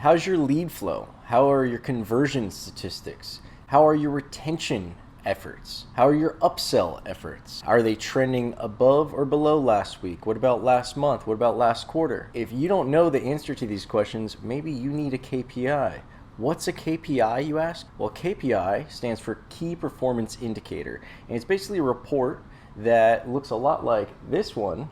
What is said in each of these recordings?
How's your lead flow? How are your conversion statistics? How are your retention efforts? How are your upsell efforts? Are they trending above or below last week? What about last month? What about last quarter? If you don't know the answer to these questions, maybe you need a KPI. What's a KPI, you ask? Well, KPI stands for Key Performance Indicator, and it's basically a report that looks a lot like this one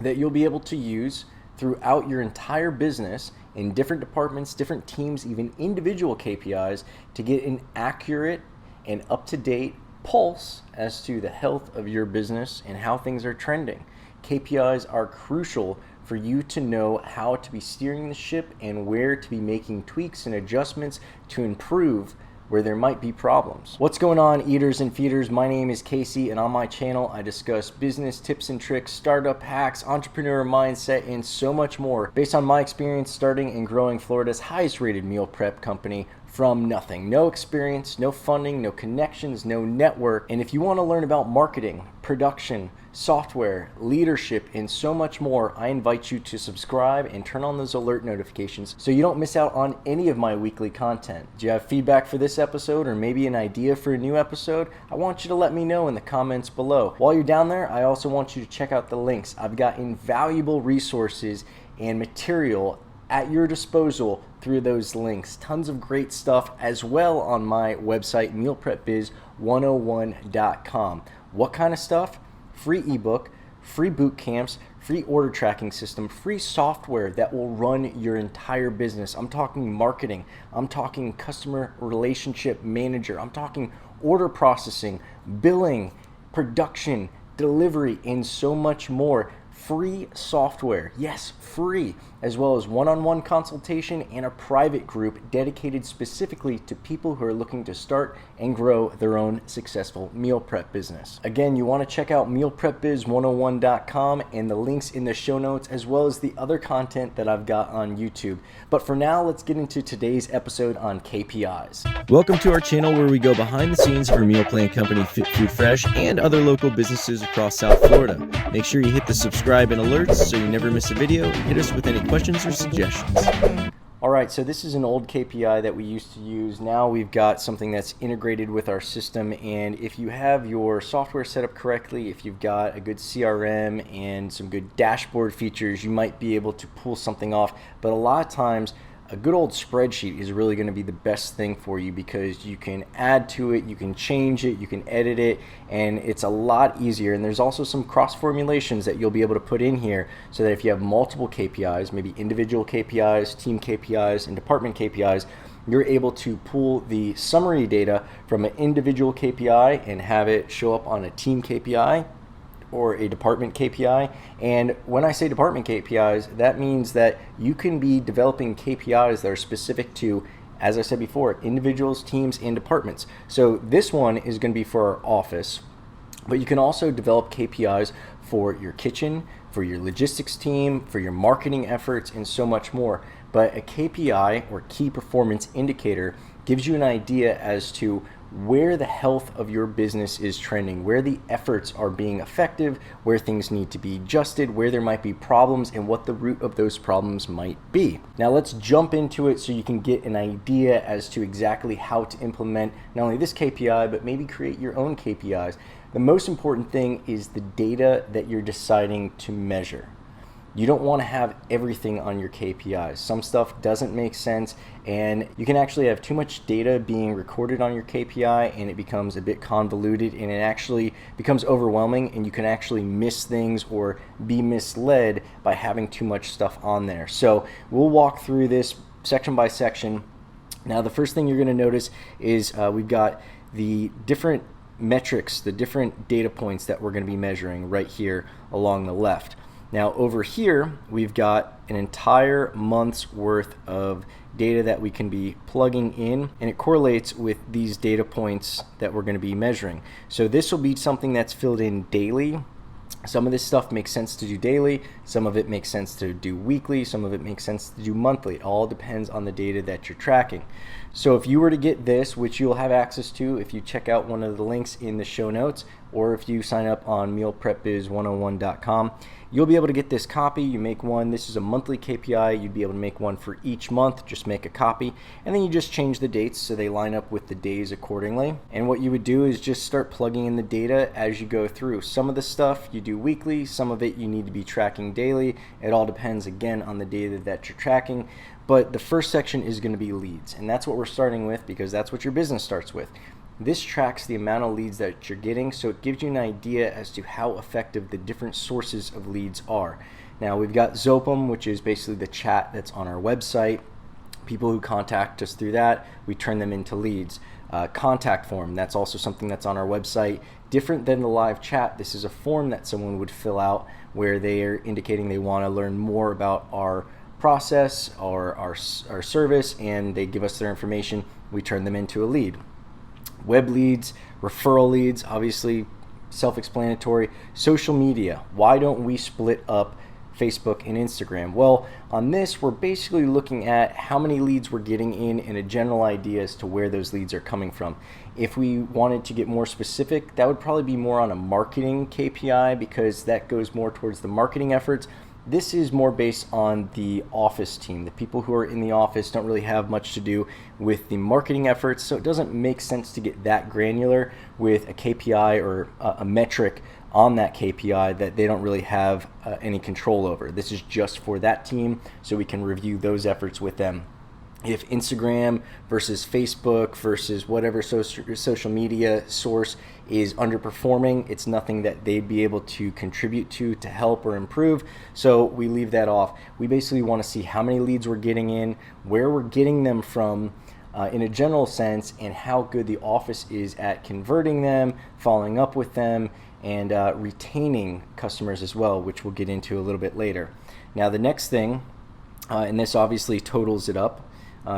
that you'll be able to use throughout your entire business in different departments, different teams, even individual KPIs to get an accurate and up-to-date pulse as to the health of your business and how things are trending. KPIs are crucial for you to know how to be steering the ship and where to be making tweaks and adjustments to improve where there might be problems. What's going on, eaters and feeders? My name is Casey, and on my channel I discuss business tips and tricks, startup hacks, entrepreneur mindset, and so much more based on my experience starting and growing Florida's highest rated meal prep company from nothing. No experience, no funding, no connections, no network. And if you want to learn about marketing, production, software, leadership, and so much more, I invite you to subscribe and turn on those alert notifications so you don't miss out on any of my weekly content. Do you have feedback for this episode or maybe an idea for a new episode? I want you to let me know in the comments below. While you're down there, I also want you to check out the links. I've got invaluable resources and material at your disposal through those links. Tons of great stuff as well on my website, mealprepbiz101.com. What kind of stuff? Free ebook, free boot camps, free order tracking system, free software that will run your entire business. I'm talking marketing, I'm talking customer relationship manager, I'm talking order processing, billing, production, delivery, and so much more. Free software, yes, free, as well as one-on-one consultation and a private group dedicated specifically to people who are looking to start and grow their own successful meal prep business. Again, you want to check out mealprepbiz101.com and the links in the show notes, as well as the other content that I've got on YouTube. But for now, let's get into today's episode on KPIs. Welcome to our channel where we go behind the scenes for meal plan company Fit Food Fresh and other local businesses across South Florida. Make sure you hit the subscribe and alerts so you never miss a video. Hit us with any questions or suggestions. Alright, so this is an old KPI that we used to use. Now we've got something that's integrated with our system, and if you have your software set up correctly, if you've got a good CRM and some good dashboard features, you might be able to pull something off. But a lot of times a good old spreadsheet is really going to be the best thing for you because you can add to it, you can change it, you can edit it, and it's a lot easier. And there's also some cross formulations that you'll be able to put in here so that if you have multiple KPIs, maybe individual KPIs, team KPIs, and department KPIs, you're able to pull the summary data from an individual KPI and have it show up on a team KPI or a department KPI. And when I say department KPIs, that means that you can be developing KPIs that are specific to, as I said before, individuals, teams, and departments. So this one is going to be for our office, but you can also develop KPIs for your kitchen, for your logistics team, for your marketing efforts, and so much more. But a KPI, or key performance indicator, gives you an idea as to where the health of your business is trending, where the efforts are being effective, where things need to be adjusted, where there might be problems, and what the root of those problems might be. Now let's jump into it so you can get an idea as to exactly how to implement not only this KPI, but maybe create your own KPIs. The most important thing is the data that you're deciding to measure. You don't want to have everything on your KPIs. Some stuff doesn't make sense, and you can actually have too much data being recorded on your KPI and it becomes a bit convoluted and it actually becomes overwhelming, and you can actually miss things or be misled by having too much stuff on there. So we'll walk through this section by section. Now the first thing you're going to notice is we've got the different metrics, the different data points that we're going to be measuring right here along the left. Now over here, we've got an entire month's worth of data that we can be plugging in, and it correlates with these data points that we're going to be measuring. So this will be something that's filled in daily. Some of this stuff makes sense to do daily, some of it makes sense to do weekly, some of it makes sense to do monthly. It all depends on the data that you're tracking. So if you were to get this, which you'll have access to if you check out one of the links in the show notes, or if you sign up on mealprepbiz101.com, you'll be able to get this copy. You make one. This is a monthly KPI. You'd be able to make one for each month. Just make a copy, and then you just change the dates so they line up with the days accordingly. And what you would do is just start plugging in the data as you go through. Some of the stuff you do weekly, some of it you need to be tracking daily. It all depends, again, on the data that you're tracking. But the first section is going to be leads, and that's what we're starting with because that's what your business starts with. This tracks the amount of leads that you're getting, so it gives you an idea as to how effective the different sources of leads are. Now, we've got Zopum, which is basically the chat that's on our website. People who contact us through that, we turn them into leads. Contact form, that's also something that's on our website. Different than the live chat, this is a form that someone would fill out where they are indicating they want to learn more about our process or our service, and they give us their information. We turn them into a lead. Web leads, referral leads, obviously self-explanatory. Social media, why don't we split up Facebook and Instagram? Well, on this, we're basically looking at how many leads we're getting in and a general idea as to where those leads are coming from. If we wanted to get more specific, that would probably be more on a marketing KPI because that goes more towards the marketing efforts. This is more based on the office team. The people who are in the office don't really have much to do with the marketing efforts, so it doesn't make sense to get that granular with a KPI or a metric on that KPI that they don't really have any control over. This is just for that team, so we can review those efforts with them. If Instagram versus Facebook versus whatever social media source is underperforming, it's nothing that they'd be able to contribute to help or improve. So we leave that off. We basically want to see how many leads we're getting in, where we're getting them from in a general sense, and how good the office is at converting them, following up with them, and retaining customers as well, which we'll get into a little bit later. Now the next thing, and this obviously totals it up,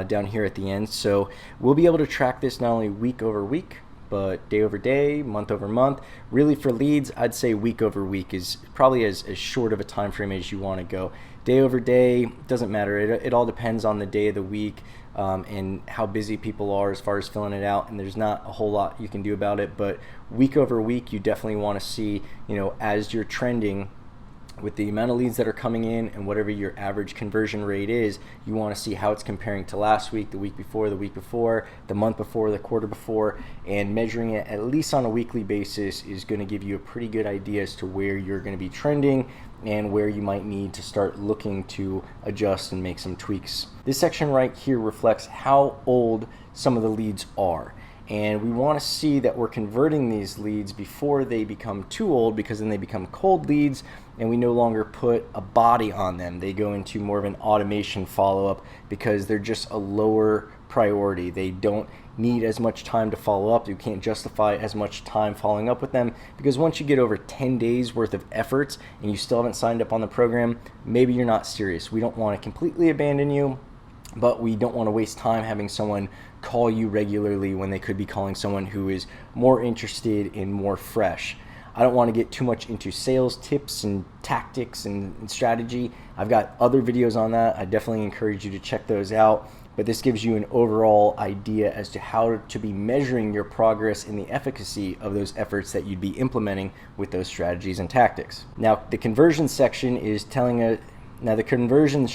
down here at the end. So we'll be able to track this not only week over week, but day over day, month over month. Really for leads, I'd say week over week is probably as short of a time frame as you want to go. Day over day, doesn't matter. It all depends on the day of the week and how busy people are as far as filling it out, and there's not a whole lot you can do about it. But week over week, you definitely want to see, as you're trending with the amount of leads that are coming in and whatever your average conversion rate is, you want to see how it's comparing to last week, the week before, the month before, the quarter before, and measuring it at least on a weekly basis is going to give you a pretty good idea as to where you're going to be trending and where you might need to start looking to adjust and make some tweaks. This section right here reflects how old some of the leads are. And we want to see that we're converting these leads before they become too old, because then they become cold leads and we no longer put a body on them. They go into more of an automation follow-up because they're just a lower priority. They don't need as much time to follow up. You can't justify as much time following up with them because once you get over 10 days worth of efforts and you still haven't signed up on the program, maybe you're not serious. We don't want to completely abandon you, but we don't want to waste time having someone call you regularly when they could be calling someone who is more interested and more fresh. I don't want to get too much into sales tips and tactics and strategy. I've got other videos on that. I definitely encourage you to check those out. But this gives you an overall idea as to how to be measuring your progress in the efficacy of those efforts that you'd be implementing with those strategies and tactics. Now, the conversion section is telling us. Now the conversion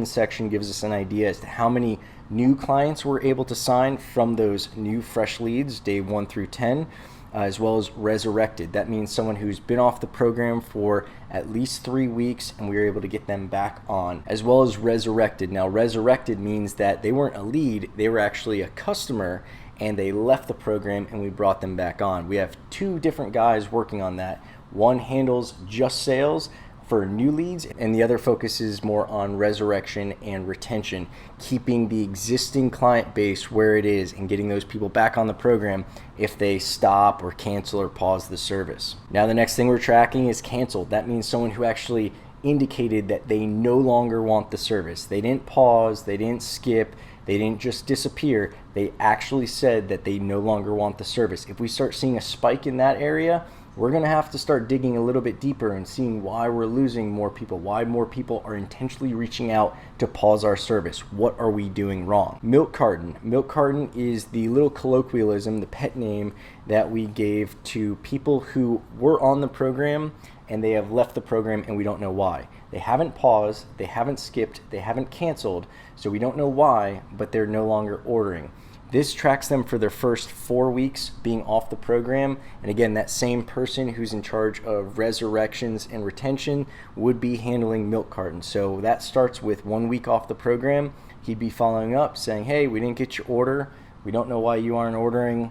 section gives us an idea as to how many new clients we're able to sign from those new fresh leads, day 1 through 10, as well as resurrected. That means someone who's been off the program for at least 3 weeks and we were able to get them back on, as well as resurrected. Now resurrected means that they weren't a lead, they were actually a customer and they left the program and we brought them back on. We have 2 different guys working on that. One handles just sales for new leads, and the other focuses more on resurrection and retention, keeping the existing client base where it is and getting those people back on the program if they stop or cancel or pause the service. Now the next thing we're tracking is canceled. That means someone who actually indicated that they no longer want the service. They didn't pause, they didn't skip, they didn't just disappear. They actually said that they no longer want the service. If we start seeing a spike in that area, we're going to have to start digging a little bit deeper and seeing why we're losing more people, why more people are intentionally reaching out to pause our service. What are we doing wrong? Milk carton. Milk carton is the little colloquialism, the pet name that we gave to people who were on the program and they have left the program and we don't know why. They haven't paused, they haven't skipped, they haven't canceled, so we don't know why, but they're no longer ordering. This tracks them for their first 4 weeks being off the program. And again, that same person who's in charge of resurrections and retention would be handling milk cartons. So that starts with 1 week off the program. He'd be following up saying, hey, we didn't get your order. We don't know why you aren't ordering,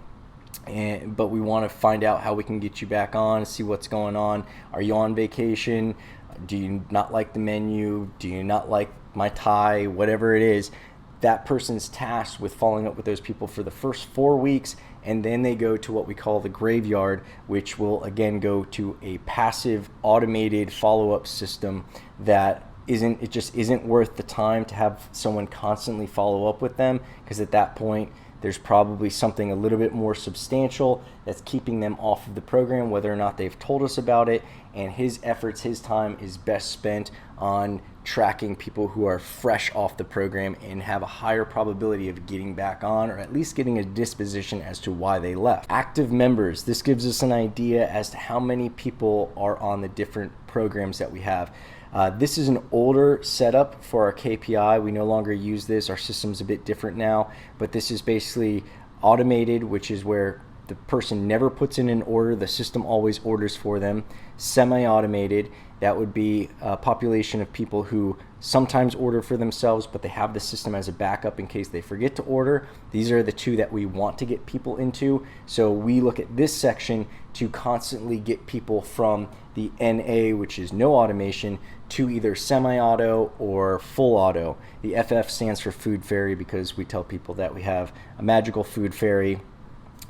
but we want to find out how we can get you back on, see what's going on. Are you on vacation? Do you not like the menu? Do you not like my tie? Whatever it is. That person's tasked with following up with those people for the first 4 weeks, and then they go to what we call the graveyard, which will again go to a passive automated follow-up system that just isn't worth the time to have someone constantly follow up with them, because at that point there's probably something a little bit more substantial that's keeping them off of the program, whether or not they've told us about it. And his efforts, his time is best spent on tracking people who are fresh off the program and have a higher probability of getting back on, or at least getting a disposition as to why they left. Active members. This gives us an idea as to how many people are on the different programs that we have. This is an older setup for our KPI. We no longer use this. Our system's a bit different now, but this is basically automated, which is where the person never puts in an order. The system always orders for them. Semi-automated, that would be a population of people who sometimes order for themselves, but they have the system as a backup in case they forget to order. These are the two that we want to get people into. So we look at this section to constantly get people from the NA, which is no automation, to either semi-auto or full auto. The FF stands for food fairy because we tell people that we have a magical food fairy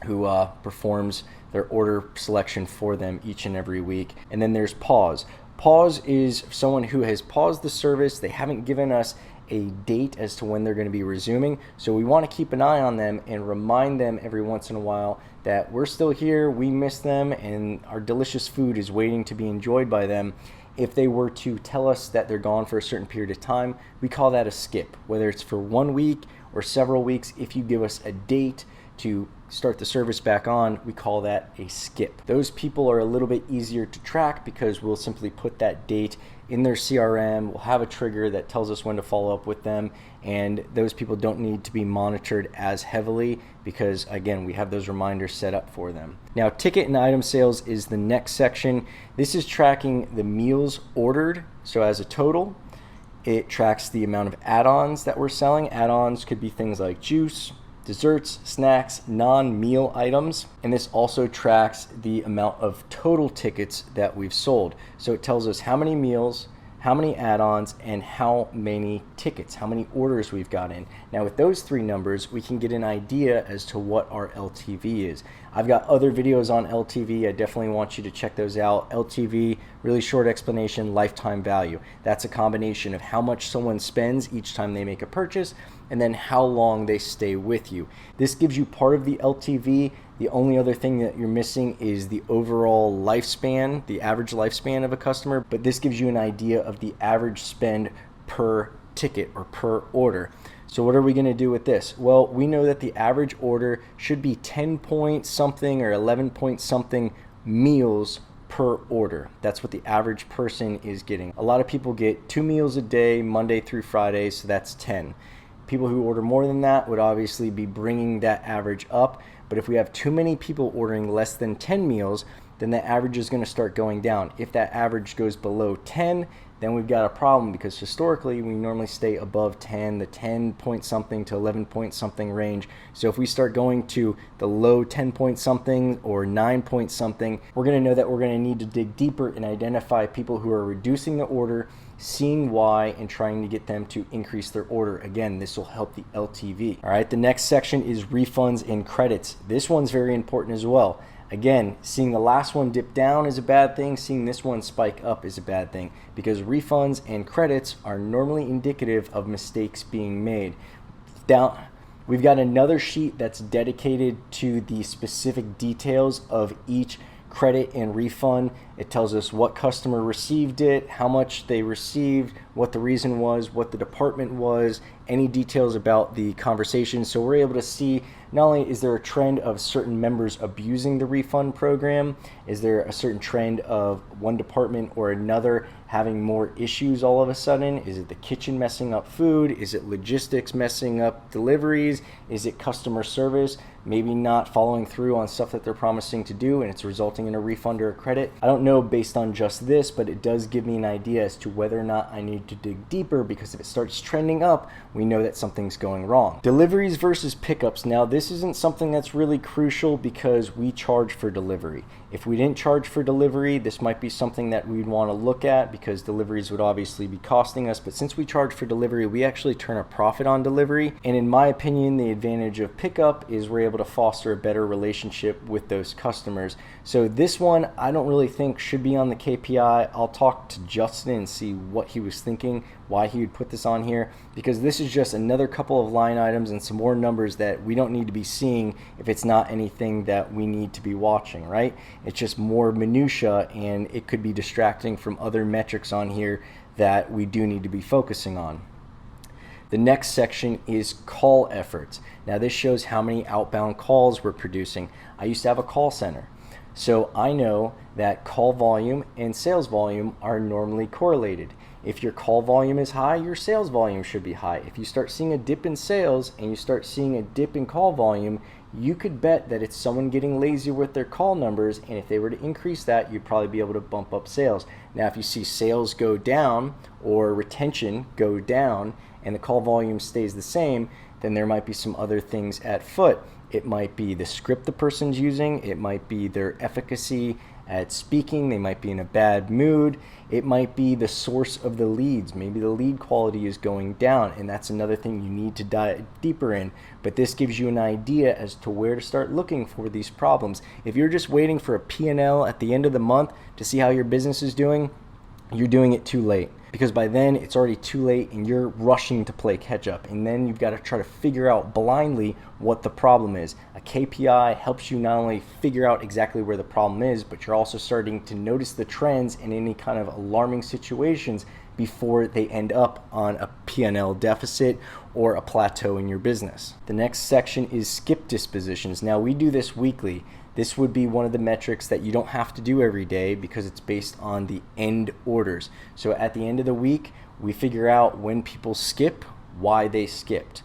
who performs their order selection for them each and every week. And then there's pause. Pause is someone who has paused the service. They haven't given us a date as to when they're going to be resuming. So we want to keep an eye on them and remind them every once in a while that we're still here, we miss them, and our delicious food is waiting to be enjoyed by them. If they were to tell us that they're gone for a certain period of time, we call that a skip. Whether it's for 1 week or several weeks, if you give us a date to start the service back on, we call that a skip. Those people are a little bit easier to track because we'll simply put that date in their CRM. We'll have a trigger that tells us when to follow up with them, and those people don't need to be monitored as heavily because, again, we have those reminders set up for them. Now, ticket and item sales is the next section. This is tracking the meals ordered. So as a total, it tracks the amount of add-ons that we're selling. Add-ons could be things like juice, desserts, snacks, non-meal items, and this also tracks the amount of total tickets that we've sold. So it tells us how many meals, how many add-ons, and how many tickets, how many orders we've got in. Now with those three numbers, we can get an idea as to what our LTV is. I've got other videos on LTV. I definitely want you to check those out. LTV, really short explanation, lifetime value. That's a combination of how much someone spends each time they make a purchase and then how long they stay with you. This gives you part of the LTV. The only other thing that you're missing is the overall lifespan, the average lifespan of a customer, but this gives you an idea of the average spend per ticket or per order. So what are we going to do with this? Well, we know that the average order should be 10 point something or 11 point something meals per order. That's what the average person is getting. A lot of people get 2 meals a day, Monday through Friday, so that's 10. People who order more than that would obviously be bringing that average up. But if we have too many people ordering less than 10 meals, then the average is going to start going down. If that average goes below 10, then we've got a problem because historically we normally stay above 10, the 10 point something to 11 point something range. So if we start going to the low 10 point something or 9 point something, we're going to know that we're going to need to dig deeper and identify people who are reducing the order, seeing why, and trying to get them to increase their order. Again, this will help the LTV. All right, the next section is refunds and credits. This one's very important as well. Again, seeing the last one dip down is a bad thing. Seeing this one spike up is a bad thing because refunds and credits are normally indicative of mistakes being made. Down, we've got another sheet that's dedicated to the specific details of each credit and refund. It tells us what customer received it, how much they received, what the reason was, what the department was, any details about the conversation. So we're able to see not only is there a trend of certain members abusing the refund program, is there a certain trend of one department or another having more issues all of a sudden? Is it the kitchen messing up food? Is it logistics messing up deliveries? Is it customer service maybe not following through on stuff that they're promising to do and it's resulting in a refund or a credit? I don't know based on just this, but it does give me an idea as to whether or not I need to dig deeper, because if it starts trending up, we know that something's going wrong. Deliveries versus pickups. Now, this isn't something that's really crucial because we charge for delivery. If we didn't charge for delivery, this might be something that we'd want to look at, because deliveries would obviously be costing us. But since we charge for delivery, we actually turn a profit on delivery. And in my opinion, the advantage of pickup is we're able to foster a better relationship with those customers. So this one, I don't really think should be on the KPI. I'll talk to Justin and see what he was thinking, why he would put this on here, because this is just another couple of line items and some more numbers that we don't need to be seeing if it's not anything that we need to be watching, right? It's just more minutia, and it could be distracting from other metrics on here that we do need to be focusing on. The next section is call efforts. Now this shows how many outbound calls we're producing. I used to have a call center, so I know that call volume and sales volume are normally correlated. If your call volume is high, your sales volume should be high. If you start seeing a dip in sales and you start seeing a dip in call volume, you could bet that it's someone getting lazy with their call numbers, and if they were to increase that, you'd probably be able to bump up sales. Now, if you see sales go down or retention go down and the call volume stays the same, then there might be some other things at foot. It might be the script the person's using, it might be their efficacy at speaking, they might be in a bad mood, it might be the source of the leads, maybe the lead quality is going down, and that's another thing you need to dive deeper in. But this gives you an idea as to where to start looking for these problems. If you're just waiting for a P&L at the end of the month to see how your business is doing, you're doing it too late, because by then it's already too late and you're rushing to play catch up, and then you've got to try to figure out blindly what the problem is. A KPI helps you not only figure out exactly where the problem is, but you're also starting to notice the trends in any kind of alarming situations before they end up on a P&L deficit or a plateau in your business. The next section is skip dispositions. Now we do this weekly. This would be one of the metrics that you don't have to do every day because it's based on the end orders. So at the end of the week, we figure out when people skip, why they skipped.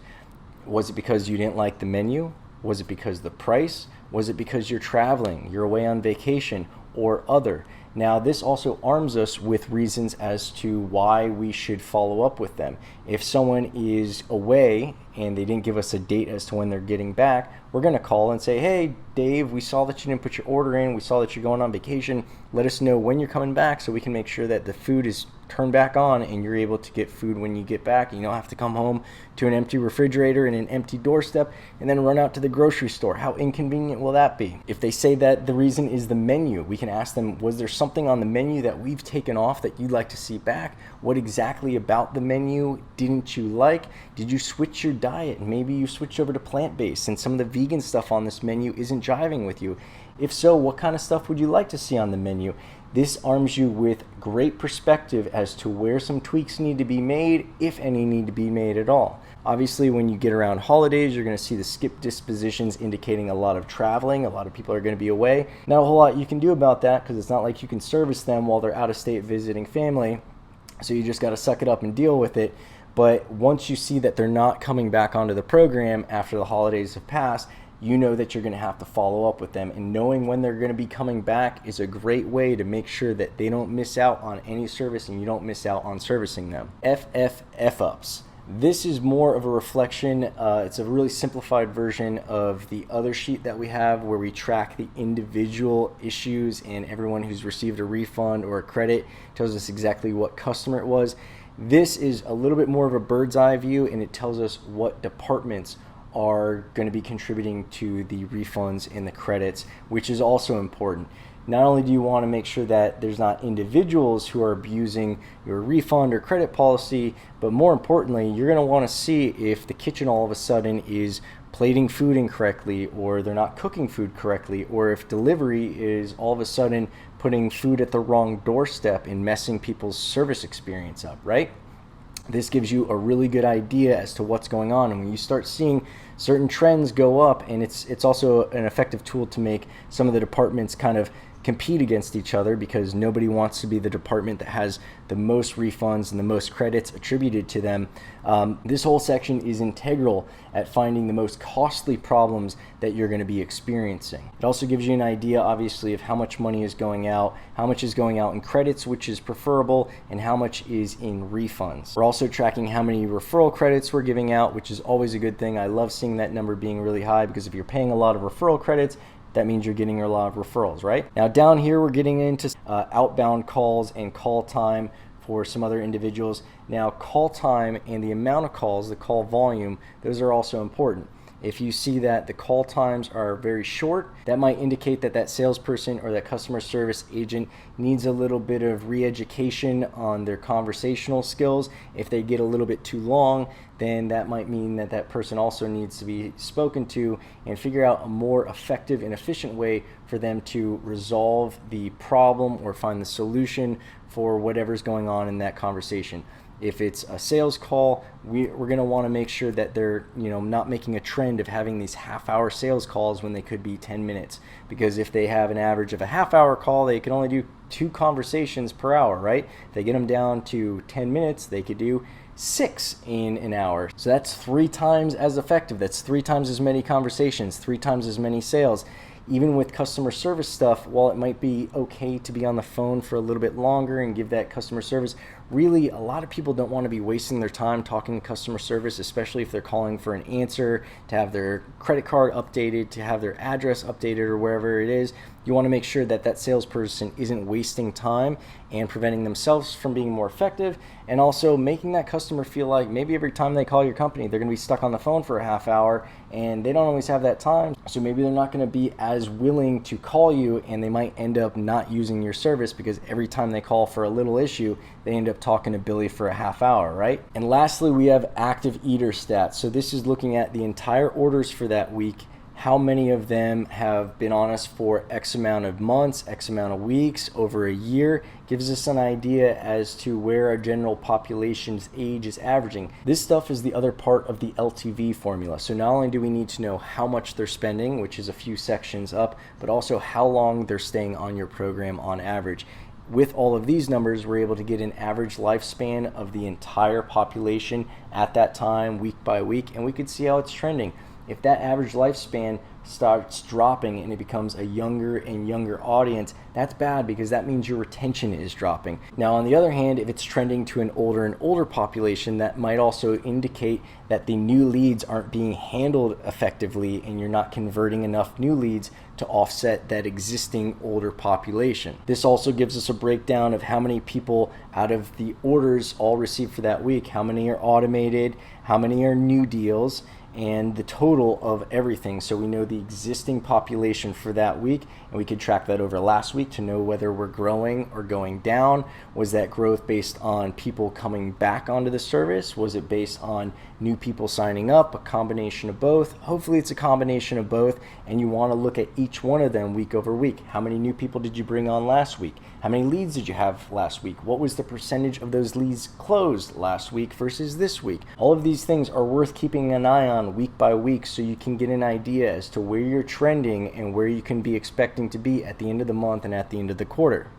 Was it because you didn't like the menu? Was it because of the price? Was it because you're traveling, you're away on vacation, or other? Now, this also arms us with reasons as to why we should follow up with them. If someone is away and they didn't give us a date as to when they're getting back, we're going to call and say, hey, Dave, we saw that you didn't put your order in. We saw that you're going on vacation. Let us know when you're coming back so we can make sure that the food is turned back on and you're able to get food when you get back. You don't have to come home to an empty refrigerator and an empty doorstep and then run out to the grocery store. How inconvenient will that be? If they say that the reason is the menu, we can ask them, was there something on the menu that we've taken off that you'd like to see back? What exactly about the menu didn't you like? Did you switch your diet? Maybe you switched over to plant-based and some of the vegan stuff on this menu isn't jiving with you. If so, what kind of stuff would you like to see on the menu? This arms you with great perspective as to where some tweaks need to be made, if any need to be made at all. Obviously, when you get around holidays, you're going to see the skip dispositions indicating a lot of traveling. A lot of people are going to be away. Not a whole lot you can do about that because it's not like you can service them while they're out of state visiting family. So you just got to suck it up and deal with it. But once you see that they're not coming back onto the program after the holidays have passed, you know that you're going to have to follow up with them, and knowing when they're going to be coming back is a great way to make sure that they don't miss out on any service and you don't miss out on servicing them. F-ups. This is more of a reflection. It's a really simplified version of the other sheet that we have where we track the individual issues, and everyone who's received a refund or a credit tells us exactly what customer it was. This is a little bit more of a bird's eye view, and it tells us what departments are going to be contributing to the refunds and the credits, which is also important. Not only do you want to make sure that there's not individuals who are abusing your refund or credit policy, but more importantly, you're going to want to see if the kitchen all of a sudden is plating food incorrectly, or they're not cooking food correctly, or if delivery is all of a sudden putting food at the wrong doorstep and messing people's service experience up, right? This gives you a really good idea as to what's going on. And when you start seeing certain trends go up, and it's also an effective tool to make some of the departments kind of compete against each other, because nobody wants to be the department that has the most refunds and the most credits attributed to them. This whole section is integral at finding the most costly problems that you're going to be experiencing. It also gives you an idea, obviously, of how much money is going out, how much is going out in credits, which is preferable, and how much is in refunds. We're also tracking how many referral credits we're giving out, which is always a good thing. I love seeing that number being really high, because if you're paying a lot of referral credits, that means you're getting a lot of referrals, right? Now down here, we're getting into outbound calls and call time for some other individuals. Now call time and the amount of calls, the call volume, those are also important. If you see that the call times are very short, that might indicate that that salesperson or that customer service agent needs a little bit of re-education on their conversational skills. If they get a little bit too long, then that might mean that that person also needs to be spoken to and figure out a more effective and efficient way for them to resolve the problem or find the solution for whatever's going on in that conversation. If it's a sales call, we're going to want to make sure that they're not making a trend of having these half-hour sales calls when they could be 10 minutes. Because if they have an average of a half-hour call, they can only do 2 conversations per hour, right? If they get them down to 10 minutes, they could do 6 in an hour. So that's 3 times as effective. That's 3 times as many conversations, 3 times as many sales. Even with customer service stuff, while it might be okay to be on the phone for a little bit longer and give that customer service, really a lot of people don't want to be wasting their time talking to customer service, especially if they're calling for an answer, to have their credit card updated, to have their address updated, or wherever it is. You want to make sure that that salesperson isn't wasting time and preventing themselves from being more effective, and also making that customer feel like maybe every time they call your company, they're going to be stuck on the phone for a half hour, and they don't always have that time. So maybe they're not going to be as willing to call you, and they might end up not using your service because every time they call for a little issue, they end up talking to Billy for a half hour, right? And lastly, we have active eater stats. So this is looking at the entire orders for that week. How many of them have been on us for X amount of months, X amount of weeks, over a year? Gives us an idea as to where our general population's age is averaging. This stuff is the other part of the LTV formula. So not only do we need to know how much they're spending, which is a few sections up, but also how long they're staying on your program on average. With all of these numbers, we're able to get an average lifespan of the entire population at that time, week by week, and we could see how it's trending. If that average lifespan starts dropping and it becomes a younger and younger audience, that's bad, because that means your retention is dropping. Now, on the other hand, if it's trending to an older and older population, that might also indicate that the new leads aren't being handled effectively and you're not converting enough new leads to offset that existing older population. This also gives us a breakdown of how many people out of the orders all received for that week, how many are automated, how many are new deals, and the total of everything. So we know the existing population for that week, and we could track that over last week to know whether we're growing or going down. Was that growth based on people coming back onto the service? Was it based on new people signing up? A combination of both? Hopefully it's a combination of both, and you want to look at each one of them week over week. How many new people did you bring on last week? How many leads did you have last week? What was the percentage of those leads closed last week versus this week? All of these things are worth keeping an eye on week by week, so you can get an idea as to where you're trending and where you can be expecting to be at the end of the month and at the end of the quarter.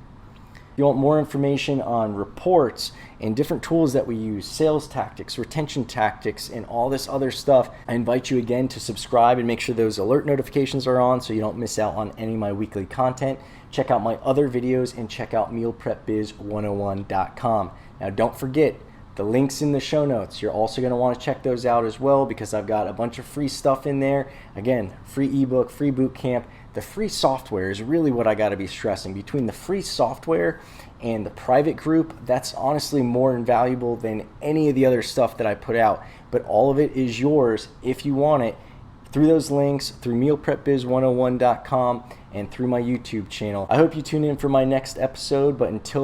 If you want more information on reports and different tools that we use, sales tactics, retention tactics, and all this other stuff, I invite you again to subscribe and make sure those alert notifications are on so you don't miss out on any of my weekly content. Check out my other videos and check out mealprepbiz101.com. Now, don't forget the links in the show notes. You're also going to want to check those out as well, because I've got a bunch of free stuff in there. Again, free ebook, free bootcamp. The free software is really what I got to be stressing. Between the free software and the private group, that's honestly more invaluable than any of the other stuff that I put out. But all of it is yours if you want it, through those links, through mealprepbiz101.com, and through my YouTube channel. I hope you tune in for my next episode, but until